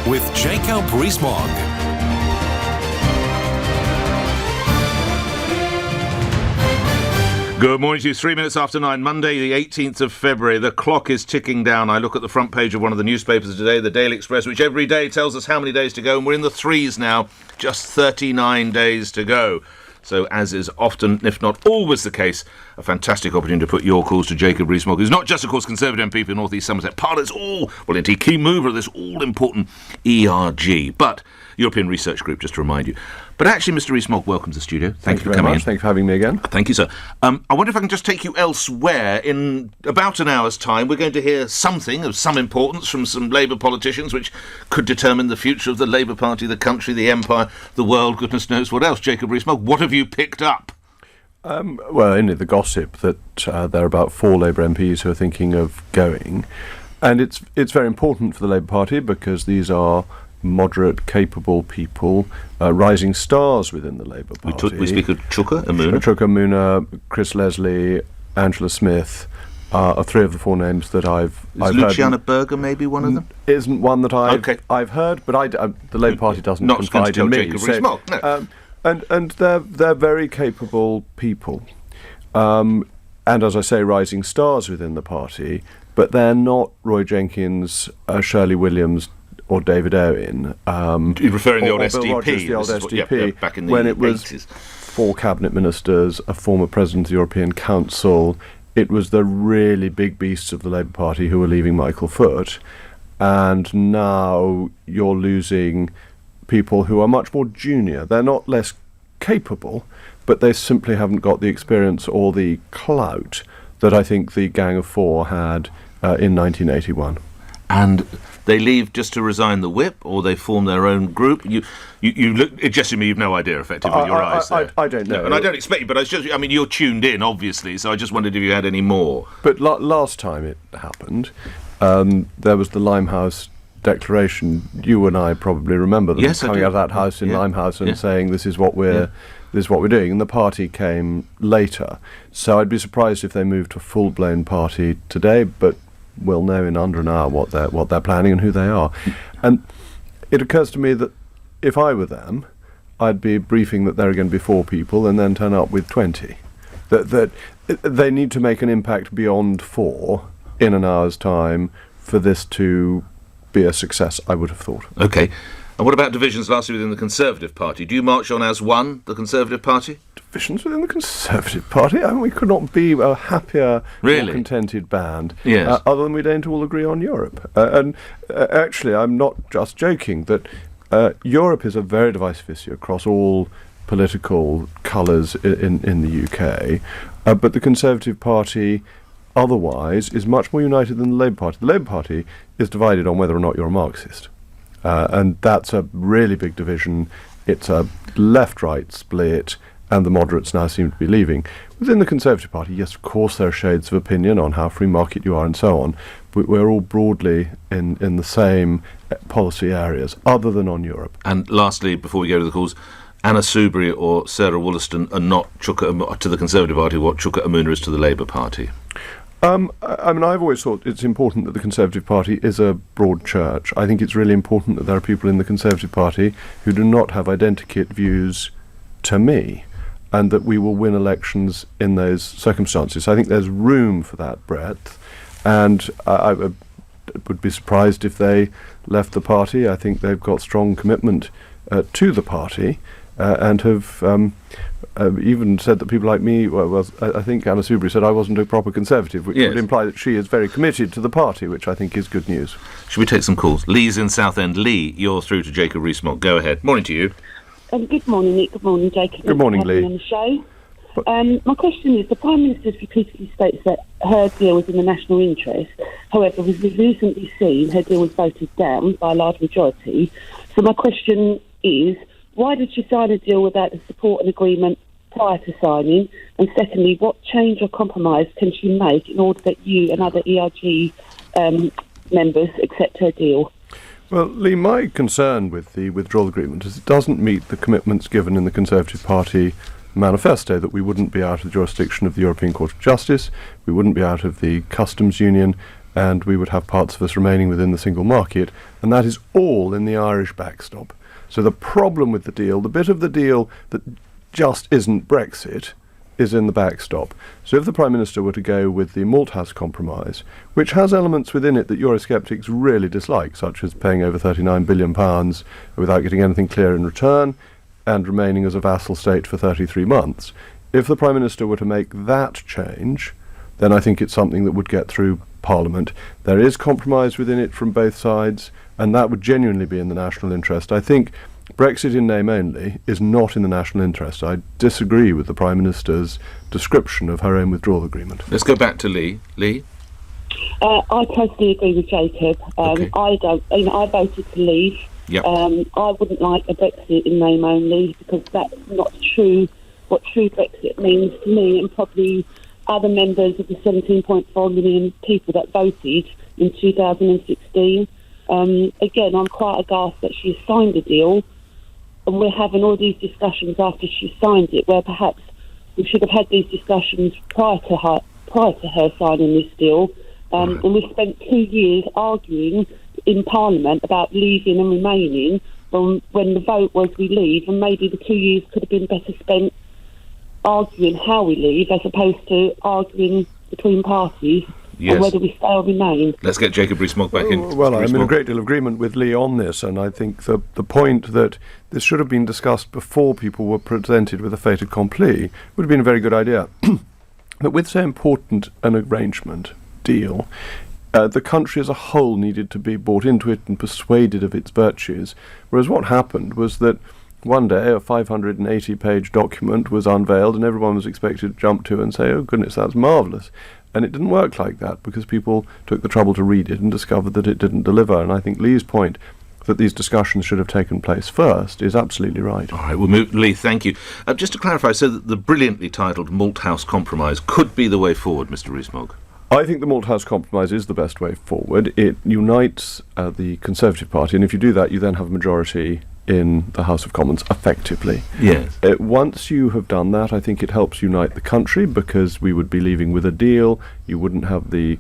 with Jacob Rees-Mogg. Good morning to you. 3 minutes after 9, Monday, the 18th of February. The clock is ticking down. I look at the front page of one of the newspapers today, the Daily Express, which every day tells us how many days to go, and we're in the threes now, just 39 days to go. So, as is often, if not always the case, a fantastic opportunity to put your calls to Jacob Rees-Mogg, who's not just, of course, Conservative MP for North East Somerset, part of this indeed, key mover of this all-important ERG, but European Research Group, just to remind you. But actually, Mr. Rees-Mogg, welcome to the studio. Thank you for coming in. Thanks for having me again. Thank you, sir. I wonder if I can just take you elsewhere. In about an hour's time, we're going to hear something of some importance from some Labour politicians, which could determine the future of the Labour Party, the country, the empire, the world, goodness knows what else. Jacob Rees-Mogg, what have you picked up? Well, only the gossip that there are about 4 Labour MPs who are thinking of going. And it's very important for the Labour Party because these are moderate, capable people, rising stars within the Labour Party. We speak of Chuka Umunna. Chuka Umunna, Chris Leslie, Angela Smith are 3 of the 4 names that I've heard. Luciana Berger maybe one of them? Isn't one that I've heard, but the Labour Party doesn't confide in me. Jacob Rees-Mogg, no. And they're very capable people, and as I say, rising stars within the party. But they're not Roy Jenkins, Shirley Williams, or David Owen. You're referring to the old SDP? Rogers, the old SDP, back in the when it 80s. was 4 cabinet ministers, a former president of the European Council. It was the really big beasts of the Labour Party who were leaving Michael Foot, and now you're losing people who are much more junior. They're not less capable, but they simply haven't got the experience or the clout that I think the Gang of 4 had in 1981. And they leave just to resign the whip, or they form their own group? You look, it just to me you've no idea, effectively, with your eyes there. I don't know. No, and I don't expect you, but you're tuned in, obviously, so I just wondered if you had any more. But last time it happened, there was the Limehouse Declaration. You and I probably remember them coming out of that house in Limehouse and saying this is what we're doing, and the party came later. So I'd be surprised if they moved to a full-blown party today, but we'll know in under an hour what they're planning and who they are. And it occurs to me that if I were them, I'd be briefing that there are going to be 4 people and then turn up with 20. That they need to make an impact beyond 4 in an hour's time for this to be a success, I would have thought. OK. And what about divisions lastly within the Conservative Party? Do you march on as one, the Conservative Party? Divisions within the Conservative Party? I mean, we could not be a happier, more contented band, other than we don't all agree on Europe. Actually, I'm not just joking, that Europe is a very divisive issue across all political colours in the UK, but the Conservative Party otherwise is much more united than the Labour Party. The Labour Party is divided on whether or not you're a Marxist. And that's a really big division. It's a left-right split, and the moderates now seem to be leaving. Within the Conservative Party, yes, of course, there are shades of opinion on how free market you are and so on, but we're all broadly in the same policy areas, other than on Europe. And lastly, before we go to the calls, Anna Soubry or Sarah Wollaston are not to the Conservative Party what Chuka Umunna is to the Labour Party. I mean, I've always thought it's important that the Conservative Party is a broad church. I think it's really important that there are people in the Conservative Party who do not have identikit views to me, and that we will win elections in those circumstances. I think there's room for that breadth, and I would be surprised if they left the party. I think they've got strong commitment to the party, and have even said that people like me, I think Anna Soubry said I wasn't a proper Conservative, which would imply that she is very committed to the party, which I think is good news. Should we take some calls? Lee's in Southend. Lee, you're through to Jacob Rees-Mogg. Go ahead. Morning to you. Good morning, Nick. Good morning, Jacob. Good morning, Lee. On the show. My question is, the Prime Minister repeatedly states that her deal is in the national interest. However, we've recently seen her deal was voted down by a large majority. So my question is, why did she sign a deal without the support and agreement prior to signing? And secondly, what change or compromise can she make in order that you and other ERG members accept her deal? Well, Lee, my concern with the withdrawal agreement is it doesn't meet the commitments given in the Conservative Party manifesto that we wouldn't be out of the jurisdiction of the European Court of Justice, we wouldn't be out of the Customs Union, and we would have parts of us remaining within the single market, and that is all in the Irish backstop. So the problem with the deal, the bit of the deal that just isn't Brexit, is in the backstop. So if the Prime Minister were to go with the Malthouse Compromise, which has elements within it that Eurosceptics really dislike, such as paying over £39 billion without getting anything clear in return, and remaining as a vassal state for 33 months, if the Prime Minister were to make that change, then I think it's something that would get through Parliament. There is compromise within it from both sides, and that would genuinely be in the national interest. I think Brexit in name only is not in the national interest. I disagree with the Prime Minister's description of her own withdrawal agreement. Let's go back to Lee. Lee? I totally agree with Jacob. Okay. I voted to leave. Yep. I wouldn't like a Brexit in name only, because that's not true. What true Brexit means to me, and probably other members of the 17.4 million people that voted in 2016. Again, I'm quite aghast that she's signed a deal, and we're having all these discussions after she signed it, where perhaps we should have had these discussions prior to her signing this deal. And we spent 2 years arguing in Parliament about leaving and remaining, when the vote was we leave, and maybe the 2 years could have been better spent arguing how we leave as opposed to arguing between parties. Yes. On whether we stay or remain. Let's get Jacob Rees-Mogg back in. Well, I'm in a great deal of agreement with Lee on this, and I think the point that this should have been discussed before people were presented with a fait accompli would have been a very good idea. But with so important an arrangement, deal, the country as a whole needed to be brought into it and persuaded of its virtues, whereas what happened was that one day a 580-page document was unveiled and everyone was expected to jump to and say, oh goodness, that's marvellous. And it didn't work like that, because people took the trouble to read it and discovered that it didn't deliver. And I think Lee's point that these discussions should have taken place first is absolutely right. All right, we'll move. Lee, thank you. Just to clarify, so that the brilliantly titled Malthouse Compromise could be the way forward, Mr. Rees-Mogg? I think the Malthouse Compromise is the best way forward. It unites the Conservative Party, and if you do that, you then have a majority in the House of Commons, effectively. Yes. Once you have done that, I think it helps unite the country, because we would be leaving with a deal. You wouldn't have the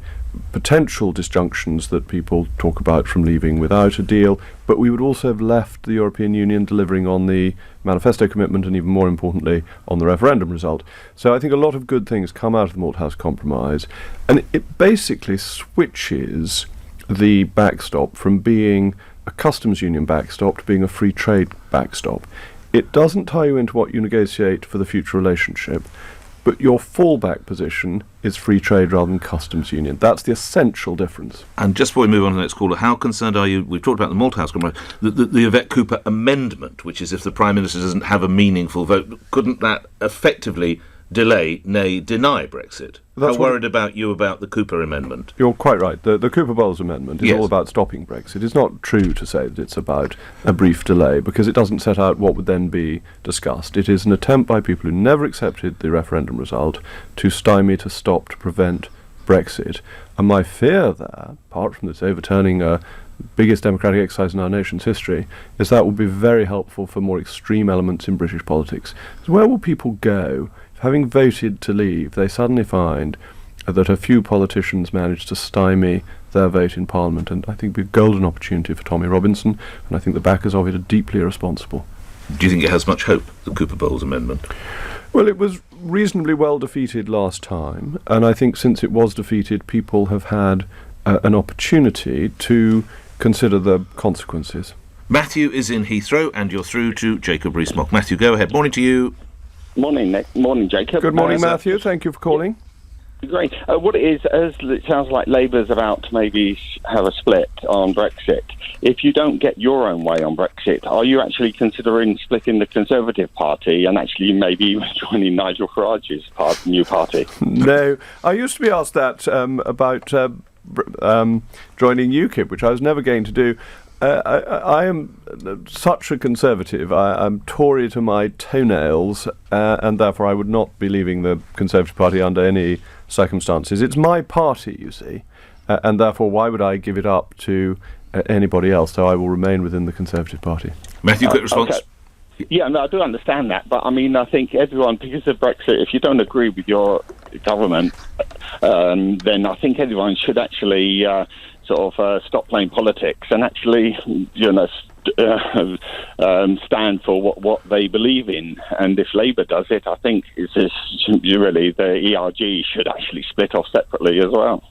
potential disjunctions that people talk about from leaving without a deal, but we would also have left the European Union delivering on the manifesto commitment, and even more importantly, on the referendum result. So I think a lot of good things come out of the Malthouse Compromise, and it basically switches the backstop from being a customs union backstop to being a free trade backstop. It doesn't tie you into what you negotiate for the future relationship, but your fallback position is free trade rather than customs union. That's the essential difference. And just before we move on to the next caller, how concerned are you, we've talked about the Malthouse Compromise, the Yvette Cooper amendment, which is if the Prime Minister doesn't have a meaningful vote, couldn't that effectively delay, nay, deny Brexit? How worried about you about the Cooper amendment? You're quite right. The Cooper-Bowles amendment is all about stopping Brexit. It's not true to say that it's about a brief delay, because it doesn't set out what would then be discussed. It is an attempt by people who never accepted the referendum result to stymie, to stop, to prevent Brexit. And my fear there, apart from this overturning a biggest democratic exercise in our nation's history, is that will be very helpful for more extreme elements in British politics. So where will people go if, having voted to leave, they suddenly find that a few politicians managed to stymie their vote in Parliament? And I think it would be a golden opportunity for Tommy Robinson, and I think the backers of it are deeply irresponsible. Do you think it has much hope, the Cooper-Bowles amendment? Well, it was reasonably well defeated last time, and I think since it was defeated, people have had an opportunity to consider the consequences. Matthew is in Heathrow, and you're through to Jacob Rees-Mogg. Matthew, go ahead. Morning to you. Morning, Nick. Morning, Jacob. Good morning, Matthew. Thank you for calling. Great. What it is, it sounds like Labour's about to maybe have a split on Brexit. If you don't get your own way on Brexit, are you actually considering splitting the Conservative Party and actually maybe joining Nigel Farage's new party? No. I used to be asked that about joining UKIP, which I was never going to do. I am such a Conservative. I'm Tory to my toenails, and therefore I would not be leaving the Conservative Party under any circumstances. It's my party, you see, and therefore why would I give it up to anybody else? So I will remain within the Conservative Party. Matthew, quick response. Okay. Yeah, no, I do understand that, but I mean, I think everyone, because of Brexit, if you don't agree with your government, then I think everyone should actually stop playing politics and actually, stand for what they believe in. And if Labour does it, I think really the ERG should actually split off separately as well.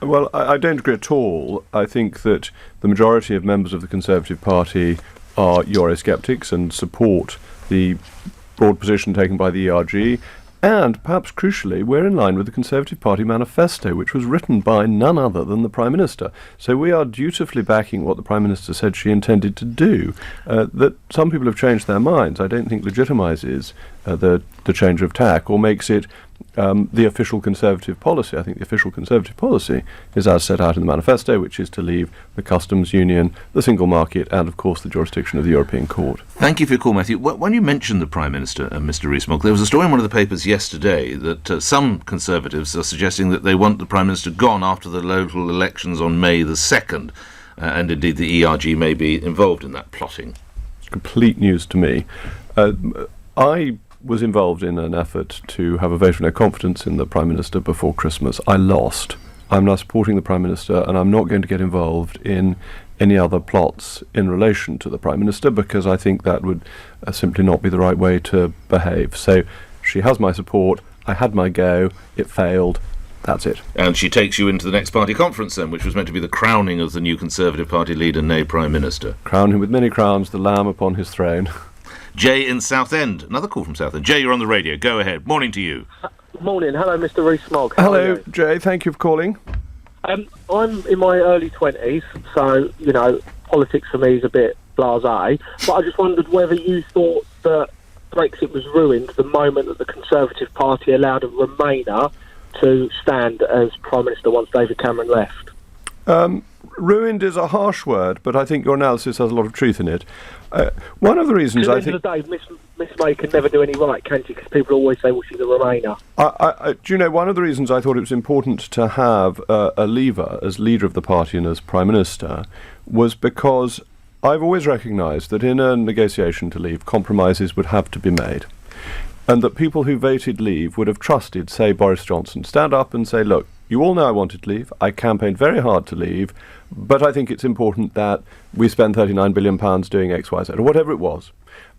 Well, I don't agree at all. I think that the majority of members of the Conservative Party are Eurosceptics and support the broad position taken by the ERG. And, perhaps crucially, we're in line with the Conservative Party manifesto, which was written by none other than the Prime Minister. So we are dutifully backing what the Prime Minister said she intended to do. That some people have changed their minds, I don't think legitimises the change of tack or makes it the official Conservative policy. I think the official Conservative policy is as set out in the manifesto, which is to leave the customs union, the single market, and of course the jurisdiction of the European Court. Thank you for your call, Matthew. When you mentioned the Prime Minister, Mr. Rees-Mogg, there was a story in one of the papers yesterday that some Conservatives are suggesting that they want the Prime Minister gone after the local elections on May the 2nd, and indeed the ERG may be involved in that plotting. It's complete news to me. I was involved in an effort to have a vote of no confidence in the Prime Minister before Christmas. I lost. I'm now supporting the Prime Minister, and I'm not going to get involved in any other plots in relation to the Prime Minister, because I think that would simply not be the right way to behave. So she has my support. I had my go. It failed. That's it. And she takes you into the next party conference then, which was meant to be the crowning of the new Conservative Party leader, nay Prime Minister. Crown him with many crowns, the lamb upon his throne. Jay in Southend. Another call from Southend. Jay, you're on the radio. Go ahead. Morning to you. Morning. Hello, Mr. Rees-Mogg. Hello, Jay. Thank you for calling. I'm in my early 20s, so, politics for me is a bit blasé. But I just wondered whether you thought that Brexit was ruined the moment that the Conservative Party allowed a Remainer to stand as Prime Minister once David Cameron left. Ruined is a harsh word, but I think your analysis has a lot of truth in it. One of the reasons I think... At the end of the day, Miss May can never do any right, can she? Because people always say, well, she's a Remainer. Do you know, one of the reasons I thought it was important to have a Leaver as leader of the party and as Prime Minister was because I've always recognised that in a negotiation to leave, compromises would have to be made. And that people who voted leave would have trusted, say, Boris Johnson, stand up and say, look, you all know I wanted to leave. I campaigned very hard to leave, but I think it's important that we spend £39 billion doing X, Y, Z, or whatever it was.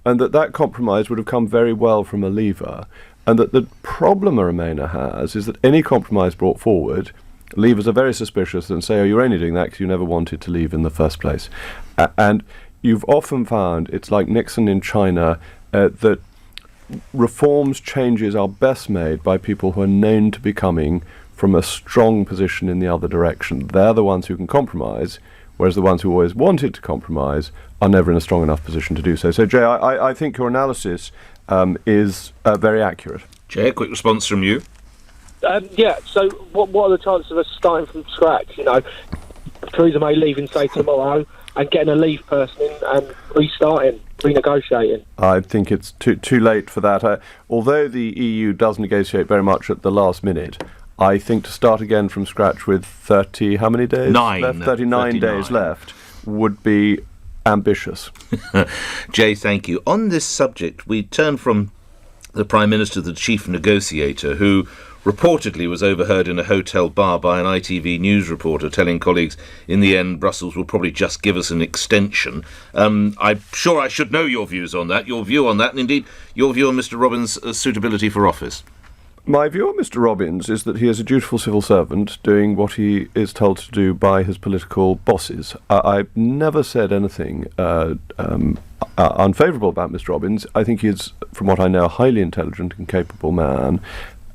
And that compromise would have come very well from a Leaver. And that the problem a Remainer has is that any compromise brought forward, Leavers are very suspicious and say, oh, you're only doing that because you never wanted to leave in the first place. And you've often found, it's like Nixon in China, that reforms, changes are best made by people who are known to be coming from a strong position in the other direction. They're the ones who can compromise, whereas the ones who always wanted to compromise are never in a strong enough position to do so. So, Jay, I think your analysis is very accurate. Jay, a quick response from you. So what are the chances of us starting from scratch? Theresa May leaving, say, tomorrow, and getting a Leave person in and renegotiating? I think it's too late for that. Although the EU does negotiate very much at the last minute, I think to start again from scratch with 30, how many days left? 39 days left would be ambitious. Jay, thank you. On this subject, we turn from the Prime Minister to the chief negotiator, who reportedly was overheard in a hotel bar by an ITV news reporter telling colleagues, in the end, Brussels will probably just give us an extension. I'm sure I should know your views on that, your view on that, and indeed your view on Mr. Robbins' suitability for office. My view on Mr. Robbins is that he is a dutiful civil servant doing what he is told to do by his political bosses. I've never said anything unfavourable about Mr. Robbins. I think he is, from what I know, a highly intelligent and capable man,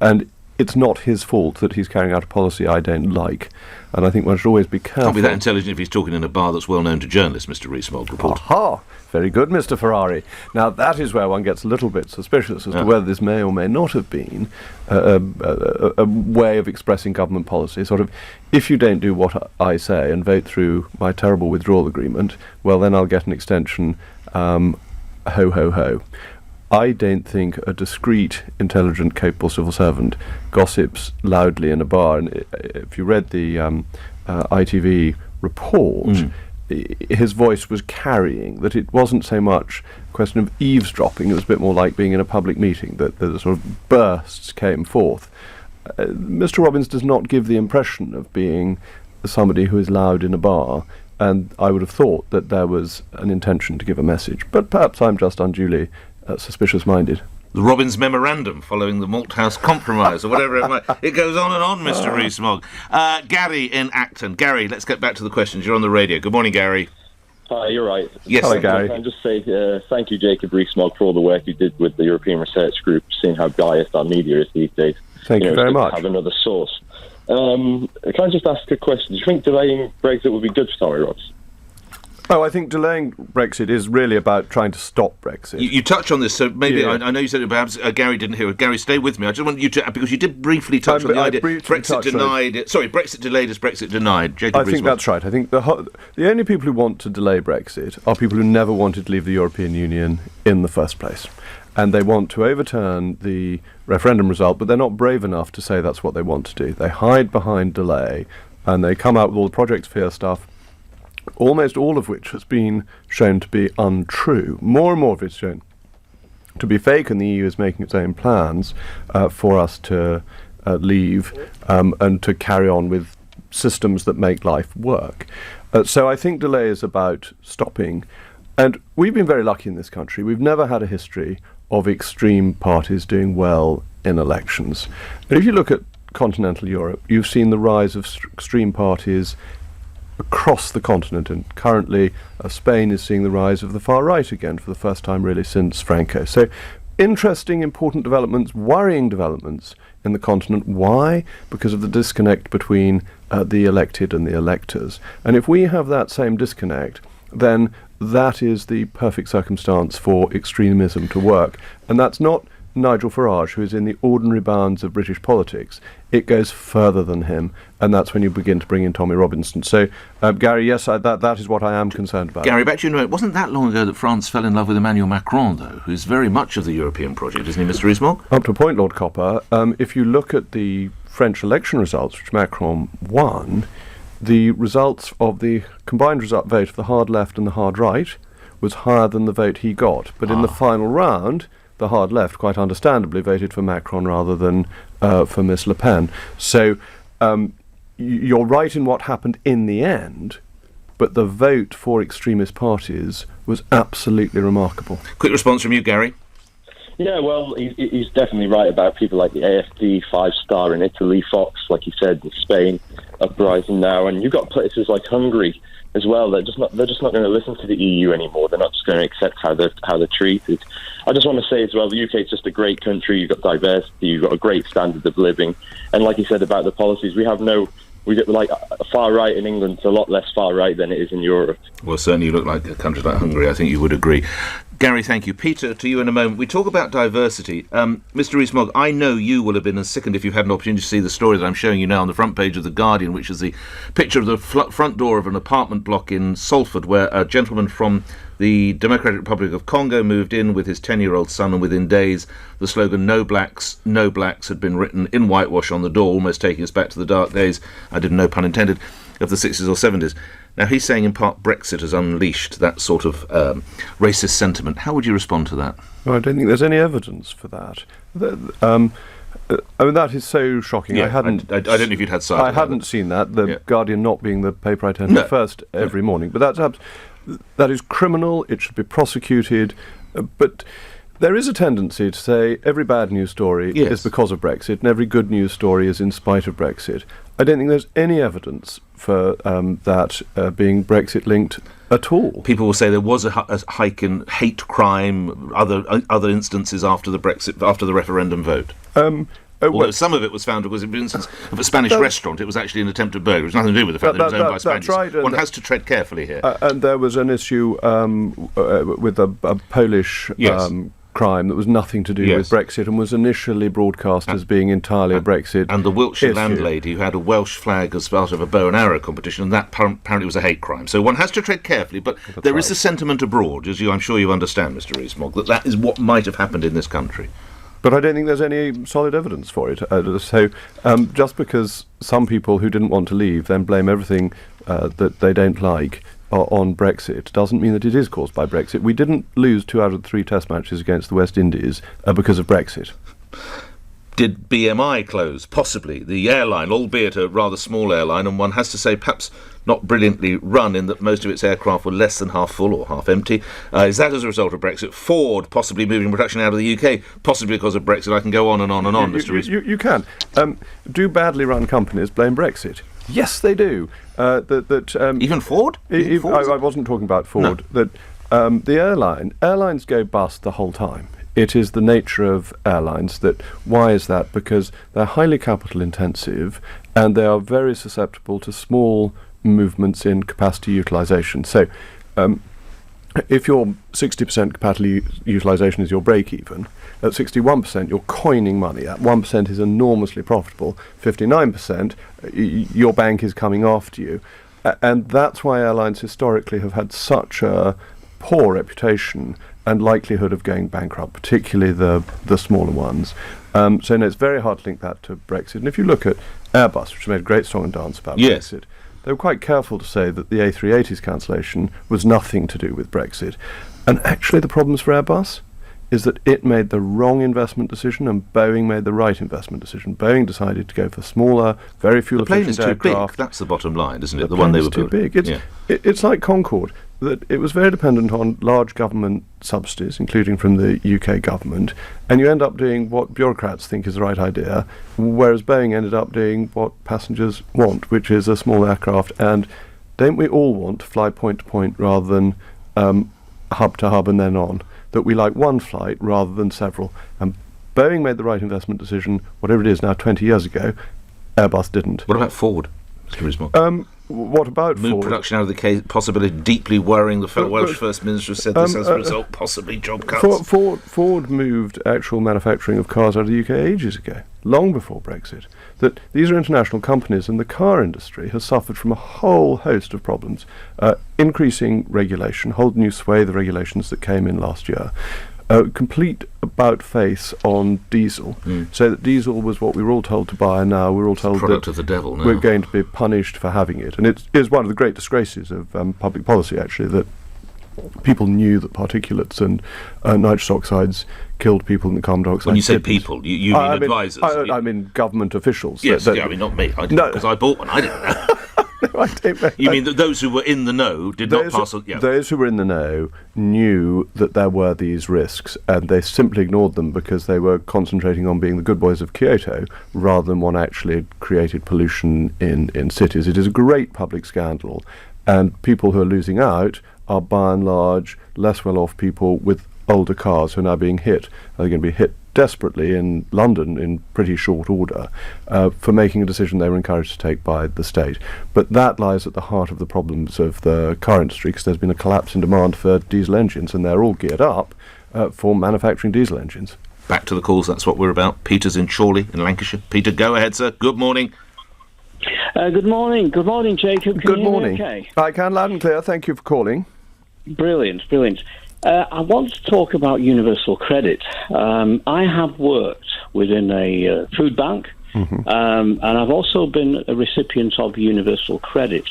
and it's not his fault that he's carrying out a policy I don't like. And I think one should always be careful. Can't be that intelligent if he's talking in a bar that's well known to journalists, Mr. Rees-Mogg report. Aha! Very good, Mr. Ferrari. Now, that is where one gets a little bit suspicious as to whether this may or may not have been a way of expressing government policy. Sort of, if you don't do what I say and vote through my terrible withdrawal agreement, well, then I'll get an extension, ho, ho, ho. I don't think a discreet, intelligent, capable civil servant gossips loudly in a bar. And if you read the ITV report, his voice was carrying, that it wasn't so much a question of eavesdropping, it was a bit more like being in a public meeting, that the sort of bursts came forth. Mr. Robbins does not give the impression of being somebody who is loud in a bar, and I would have thought that there was an intention to give a message, but perhaps I'm just unduly suspicious-minded. The Robbins Memorandum following the Malthouse Compromise, or whatever it might. It goes on and on, Mr. Rees-Mogg. Gary in Acton. Gary, let's get back to the questions. You're on the radio. Good morning, Gary. Hi, you're right. Yes. Hello, Gary. I'll just say thank you, Jacob Rees-Mogg, for all the work you did with the European Research Group, seeing how biased our media is these days. Thank you very much. Have another source. Can I just ask a question? Do you think delaying Brexit would be good for Tommy Robs? Oh, I think delaying Brexit is really about trying to stop Brexit. You touch on this, so maybe Yeah. I know you said it, perhaps Gary didn't hear it. Gary, stay with me. I just want you to, because you did briefly touch on the idea. Brexit denied. Sorry, Brexit delayed is Brexit denied. Jacob I think that's right. I think the only people who want to delay Brexit are people who never wanted to leave the European Union in the first place. And they want to overturn the referendum result, but they're not brave enough to say that's what they want to do. They hide behind delay, and they come out with all the Project Fear stuff, almost all of which has been shown to be untrue. More and more of it's shown to be fake, and the EU is making its own plans for us to leave and to carry on with systems that make life work. So I think delay is about stopping. And we've been very lucky in this country. We've never had a history of extreme parties doing well in elections. And if you look at continental Europe, you've seen the rise of extreme parties across the continent, and currently Spain is seeing the rise of the far right again for the first time really since Franco. So interesting, important developments, worrying developments in the continent. Why? Because of the disconnect between the elected and the electors. And if we have that same disconnect, then that is the perfect circumstance for extremism to work. And that's not Nigel Farage, who is in the ordinary bounds of British politics. It goes further than him, and that's when you begin to bring in Tommy Robinson. So, Gary, yes, that is what I am concerned about. Gary, back to you. It wasn't that long ago that France fell in love with Emmanuel Macron, though, who's very much of the European project, isn't he, Mr. Rees-Mogg? Up to a point, Lord Copper. If you look at the French election results, which Macron won, the results of the combined vote of the hard left and the hard right was higher than the vote he got. But in the final round, the hard left, quite understandably, voted for Macron rather than for Miss Le Pen. So you're right in what happened in the end, but the vote for extremist parties was absolutely remarkable. Quick response from you, Gary. Yeah, well, he's definitely right about people like the AfD, Five Star in Italy, Fox, like you said, in Spain, uprising now, and you've got places like Hungary as well. They're just not going to listen to the EU anymore. They're not just going to accept how they're treated. I just want to say as well, the UK is just a great country. You've got diversity, you've got a great standard of living, and like you said about the policies, we get like a far right in England. It's a lot less far right than it is in Europe. Well, certainly you look like a country like Hungary. I think you would agree. Gary, thank you. Peter, to you in a moment. We talk about diversity. Mr. Rees-Mogg, I know you will have been as sickened if you've had an opportunity to see the story that I'm showing you now on the front page of The Guardian, which is the picture of the front door of an apartment block in Salford, where a gentleman from the Democratic Republic of Congo moved in with his 10-year-old son, and within days the slogan "No Blacks, No Blacks" had been written in whitewash on the door, almost taking us back to the dark days, I didn't know, pun intended, of the 60s or 70s. Now, he's saying in part Brexit has unleashed that sort of racist sentiment. How would you respond to that? Well, I don't think there's any evidence for that. I mean, that is so shocking. Yeah, I don't know if you'd had sight of that. I hadn't seen that, The Guardian not being the paper I turn to first every morning. But that is criminal, it should be prosecuted. But there is a tendency to say every bad news story is because of Brexit, and every good news story is in spite of Brexit. I don't think there's any evidence for that being Brexit-linked at all. People will say there was a hike in hate crime, other instances after the referendum vote. Although some of it was found because, for instance, of a Spanish restaurant, it was actually an attempted burglary. It was nothing to do with the fact that it was owned by Spaniards. Right, one has to tread carefully here. And there was an issue with a Polish crime that was nothing to do with Brexit and was initially broadcast as being entirely a Brexit And the Wiltshire issue. landlady who had a Welsh flag as part of a bow and arrow competition, and that apparently was a hate crime. So one has to tread carefully, but there is a sentiment abroad, as I'm sure you understand, Mr. Rees-Mogg, that is what might have happened in this country. But I don't think there's any solid evidence for it. So just because some people who didn't want to leave then blame everything that they don't like on Brexit doesn't mean that it is caused by Brexit. We didn't lose 2 out of the 3 test matches against the West Indies because of Brexit. Did BMI close? Possibly. The airline, albeit a rather small airline, and one has to say perhaps not brilliantly run in that most of its aircraft were less than half full or half empty. Is that as a result of Brexit? Ford possibly moving production out of the UK, possibly because of Brexit. I can go on and on and on, Mr. Rees. You can. Do badly run companies blame Brexit? Yes, they do. Even Ford? I wasn't talking about Ford. No. That the airlines go bust the whole time. It is the nature of airlines that. Why is that? Because they're highly capital intensive and they are very susceptible to small movements in capacity utilisation. So if your 60% capacity utilisation is your break-even, at 61% you're coining money. That 1% is enormously profitable. 59%, your bank is coming after you. And that's why airlines historically have had such a poor reputation and likelihood of going bankrupt, particularly the smaller ones. So no, it's very hard to link that to Brexit. And if you look at Airbus, which made a great song and dance about Brexit, they were quite careful to say that the A380's cancellation was nothing to do with Brexit. And actually the problems for Airbus is that it made the wrong investment decision and Boeing made the right investment decision. Boeing decided to go for smaller, very fuel-efficient aircraft. The plane is too big. That's the bottom line, isn't it? The one they were too big. It's like Concorde. That it was very dependent on large government subsidies, including from the UK government, and you end up doing what bureaucrats think is the right idea, whereas Boeing ended up doing what passengers want, which is a small aircraft. And don't we all want to fly point to point rather than hub to hub and then on? That we like one flight rather than several. And Boeing made the right investment decision, whatever it is now, 20 years ago. Airbus didn't. What about Ford, Mr. Rees-Mogg? What about Move Ford? Production out of the case, possibly deeply worrying the Welsh First Minister said this as a result, possibly job cuts. Ford moved actual manufacturing of cars out of the UK ages ago, long before Brexit. That these are international companies, and the car industry has suffered from a whole host of problems. Increasing regulation, whole new swathe of regulations that came in last year. Complete about-face on diesel, so that diesel was what we were all told to buy, and now we're all told product of the devil now. We're going to be punished for having it. And it is one of the great disgraces of public policy, actually, that people knew that particulates and nitrous oxides killed people in the carbon dioxide. When you say people, you mean advisors? I mean government officials. Yes, I mean not me. I didn't, because I bought one. I didn't know. No, I don't know. You mean that those who were in the know did not pass on? Yeah. Those who were in the know knew that there were these risks, and they simply ignored them because they were concentrating on being the good boys of Kyoto rather than one actually created pollution in cities. It is a great public scandal, and people who are losing out are by and large less well-off people with older cars who are now being hit. They're going to be hit desperately in London in pretty short order for making a decision they were encouraged to take by the state. But that lies at the heart of the problems of the car industry, because there's been a collapse in demand for diesel engines, and they're all geared up for manufacturing diesel engines. Back to the calls, that's what we're about. Peter's in Chorley in Lancashire. Peter, go ahead, sir. Good morning. Good morning. Good morning, Jacob. Good morning. Okay? I can, loud and clear. Thank you for calling. Brilliant. I want to talk about universal credit. I have worked within a food bank, and I've also been a recipient of universal credit.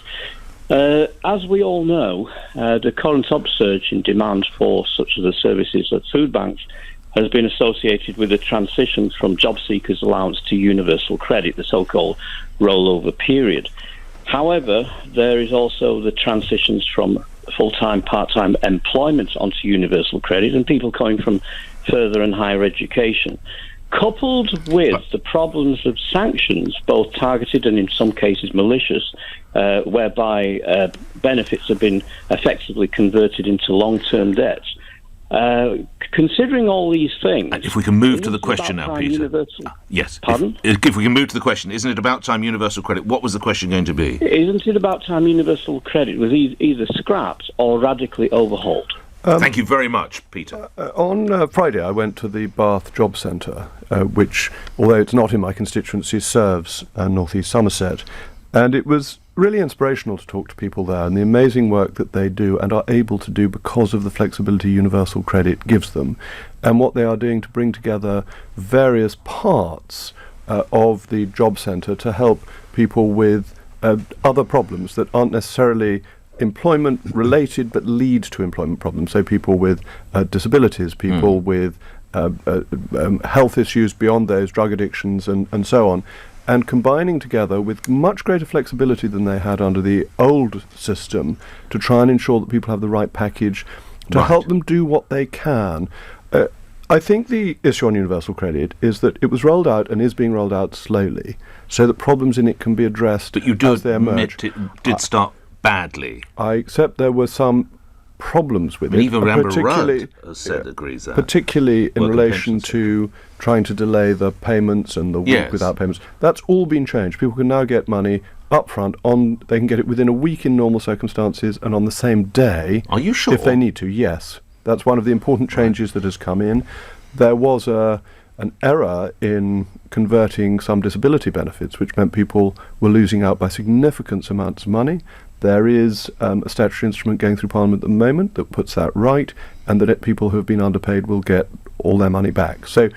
As we all know, the current upsurge in demand for such of the services at food banks has been associated with the transition from job seekers allowance to universal credit, the so-called rollover period. However, there is also the transitions from full-time, part-time employment onto universal credit, and people coming from further and higher education. Coupled with the problems of sanctions, both targeted and in some cases malicious, whereby benefits have been effectively converted into long-term debts. Considering all these things... And if we can move to the question now, Peter. Yes. Pardon? If we can move to the question, isn't it about time universal credit? What was the question going to be? Isn't it about time universal credit was either scrapped or radically overhauled? Thank you very much, Peter. On Friday, I went to the Bath Job Centre, which, although it's not in my constituency, serves North East Somerset. And it was really inspirational to talk to people there and the amazing work that they do and are able to do because of the flexibility universal credit gives them, and what they are doing to bring together various parts of the job centre to help people with other problems that aren't necessarily employment-related but lead to employment problems. So people with disabilities, people with health issues beyond those, drug addictions and so on, and combining together with much greater flexibility than they had under the old system to try and ensure that people have the right package to help them do what they can. I think the issue on universal credit is that it was rolled out and is being rolled out slowly, so that problems in it can be addressed as they emerge. But you do admit it did start badly. I accept there were some problems with it. Even Amber Rudd has said agrees that. Particularly in relation to trying to delay the payments and the week without payments. That's all been changed. People can now get money up front. They can get it within a week in normal circumstances and on the same day. Are you sure? If they need to, yes. That's one of the important changes that has come in. There was an error in converting some disability benefits, which meant people were losing out by significant amounts of money. There is a statutory instrument going through Parliament at the moment that puts that right, and that people who have been underpaid will get all their money back. So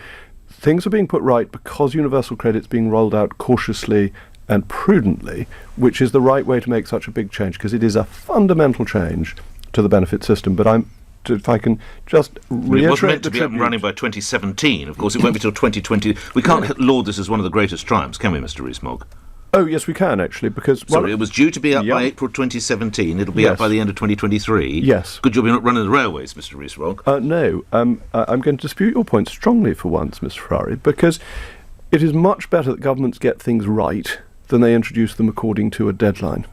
things are being put right because universal credit's being rolled out cautiously and prudently, which is the right way to make such a big change, because it is a fundamental change to the benefit system. But if I can just reiterate, it was meant to be up and running by 2017. Of course, it won't be till 2020. We can't laud this as one of the greatest triumphs, can we, Mr. Rees-Mogg? Oh, yes, we can, actually, because... Sorry, it was due to be up by April 2017. It'll be up by the end of 2023. Yes. Good job you're not running the railways, Mr. Rees-Mogg. No, I'm going to dispute your point strongly for once, Mr. Ferrari, because it is much better that governments get things right than they introduce them according to a deadline.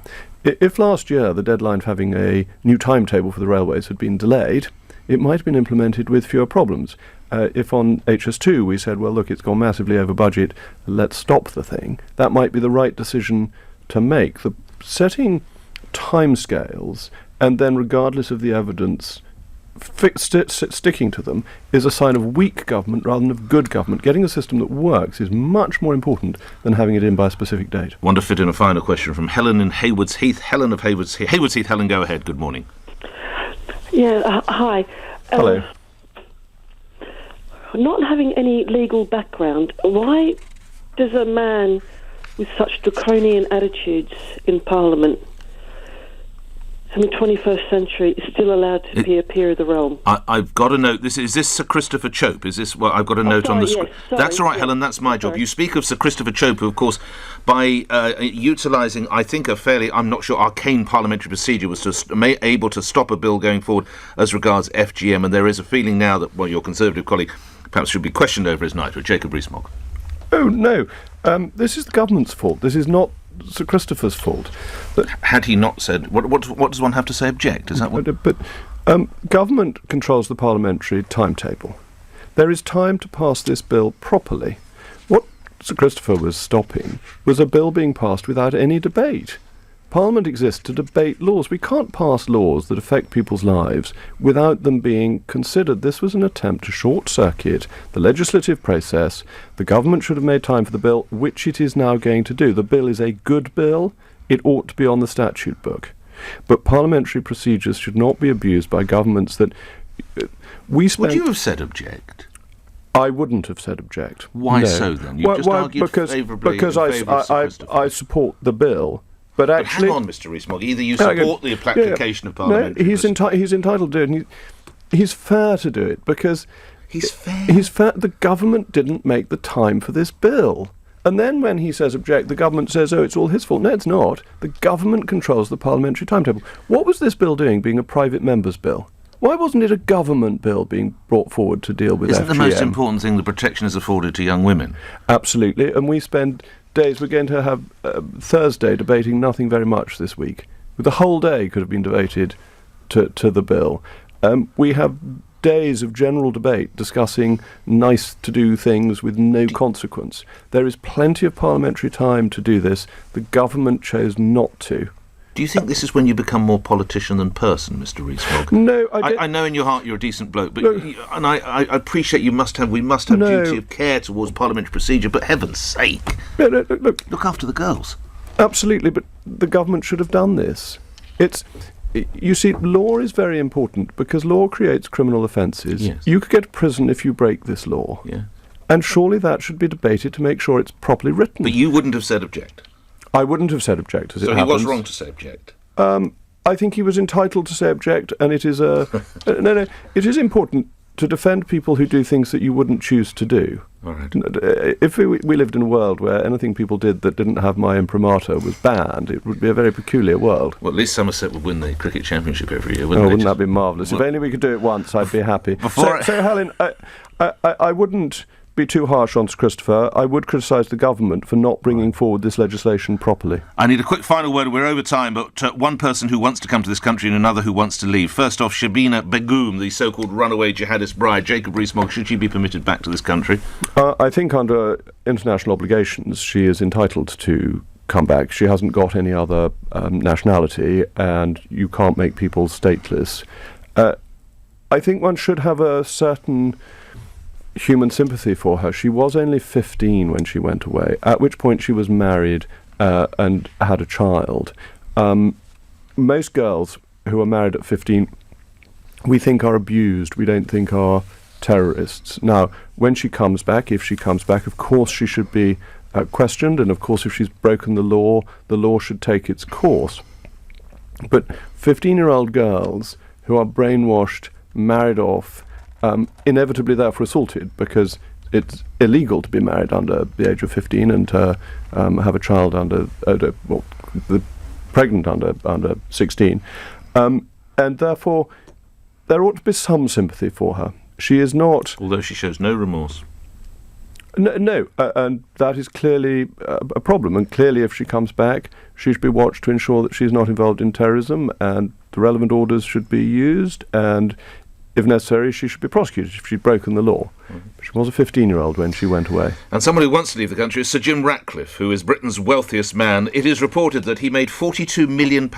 If last year the deadline for having a new timetable for the railways had been delayed, it might have been implemented with fewer problems. If on HS2 we said, well, look, it's gone massively over budget, let's stop the thing, that might be the right decision to make. Setting timescales and then, regardless of the evidence, sticking to them is a sign of weak government rather than of good government. Getting a system that works is much more important than having it in by a specific date. Want to fit in a final question from Helen in Haywards Heath. Helen of Haywards Heath. Helen, go ahead. Good morning. Yeah, hi. Hello. Not having any legal background, why does a man with such draconian attitudes in Parliament, in the 21st century, is still allowed to be a peer of the realm? I've got a note. Is this Sir Christopher Chope? Is this? Well, I've got a note on the screen. That's all right, Helen. That's my job. You speak of Sir Christopher Chope, who, of course, by utilising, I think, a fairly, I'm not sure, arcane parliamentary procedure, was able to stop a bill going forward as regards FGM. And there is a feeling now that, well, your Conservative colleague perhaps should be questioned over his knighthood. Jacob Rees-Mogg. Oh, no. This is the government's fault. This is not Sir Christopher's fault. But had he not said, what does one have to say? Object? Is that what? But government controls the parliamentary timetable. There is time to pass this bill properly. What Sir Christopher was stopping was a bill being passed without any debate. Parliament exists to debate laws. We can't pass laws that affect people's lives without them being considered. This was an attempt to short-circuit the legislative process. The government should have made time for the bill, which it is now going to do. The bill is a good bill. It ought to be on the statute book. But parliamentary procedures should not be abused by governments that... Would you have said object? I wouldn't have said object. Why no. So, then? You've just argued favourably because I support the bill. But actually, hang on, Mr. Rees-Mogg. Either you support the application of parliamentary... No, he's entitled to do it. And he's fair to do it because... He's fair? He's fair. The government didn't make the time for this bill. And then when he says object, the government says, oh, it's all his fault. No, it's not. The government controls the parliamentary timetable. What was this bill doing, being a private member's bill? Why wasn't it a government bill being brought forward to deal with FGM? Isn't the most important thing the protection is afforded to young women? Absolutely. And we spend... days. We're going to have Thursday debating nothing very much this week. The whole day could have been devoted to the bill. We have days of general debate discussing nice-to-do things with no consequence. There is plenty of parliamentary time to do this. The government chose not to. Do you think this is when you become more politician than person, Mr. Rees-Mogg? No, I know in your heart you're a decent bloke, but I appreciate we must have duty of care towards parliamentary procedure. But heaven's sake, look after the girls. Absolutely, but the government should have done this. You see, law is very important because law creates criminal offences. Yes. You could go to prison if you break this law. Yeah. And surely that should be debated to make sure it's properly written. But you wouldn't have said object. I wouldn't have said object, as it happens. So he was wrong to say object? I think he was entitled to say object, and it is it is important to defend people who do things that you wouldn't choose to do. All right. If we lived in a world where anything people did that didn't have my imprimatur was banned, it would be a very peculiar world. Well, at least Somerset would win the cricket championship every year, wouldn't they? Wouldn't that be marvellous? If only we could do it once, I'd be happy. So, Helen, I wouldn't be too harsh on Christopher. I would criticise the government for not bringing forward this legislation properly. I need a quick final word. We're over time, but one person who wants to come to this country and another who wants to leave. First off, Shabina Begum, the so-called runaway jihadist bride. Jacob Rees-Mogg, should she be permitted back to this country? I think under international obligations she is entitled to come back. She hasn't got any other nationality, and you can't make people stateless. I think one should have a certain human sympathy for her. She was only 15 when she went away, at which point she was married and had a child. Most girls who are married at 15 we think are abused, we don't think are terrorists. Now, when she comes back, if she comes back, of course she should be questioned, and of course if she's broken the law should take its course. But 15-year-old girls who are brainwashed, married off, inevitably therefore assaulted, because it's illegal to be married under the age of 15 and to have a child pregnant under 16. And therefore there ought to be some sympathy for her. She is not... Although she shows no remorse. No, and that is clearly a problem. And clearly if she comes back, she should be watched to ensure that she's not involved in terrorism, and the relevant orders should be used, and if necessary, she should be prosecuted if she'd broken the law. She was a 15-year-old when she went away. And someone who wants to leave the country is Sir Jim Ratcliffe, who is Britain's wealthiest man. It is reported that he made £42 million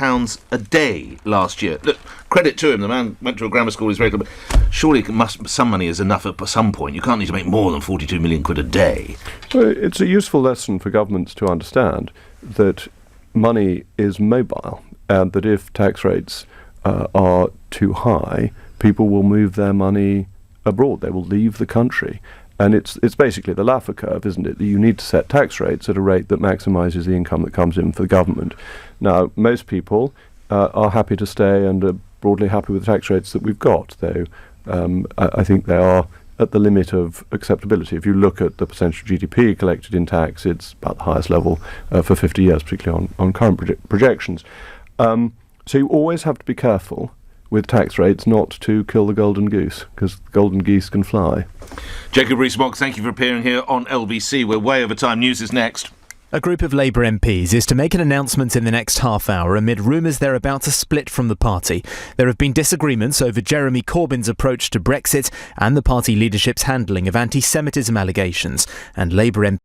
a day last year. Look, credit to him, the man went to a grammar school, he's very clever. Surely some money is enough at some point. You can't need to make more than 42 million quid a day. Well, it's a useful lesson for governments to understand that money is mobile, and that if tax rates are too high, people will move their money abroad. They will leave the country. And it's basically the Laffer curve, isn't it? That you need to set tax rates at a rate that maximises the income that comes in for the government. Now, most people are happy to stay and are broadly happy with the tax rates that we've got, though I think they are at the limit of acceptability. If you look at the percentage of GDP collected in tax, it's about the highest level for 50 years, particularly on current projections. So you always have to be careful with tax rates not to kill the golden goose, because golden geese can fly. Jacob Rees-Mogg, thank you for appearing here on LBC. We're way over time. News is next. A group of Labour MPs is to make an announcement in the next half hour amid rumours they're about to split from the party. There have been disagreements over Jeremy Corbyn's approach to Brexit and the party leadership's handling of anti-Semitism allegations, and Labour MPs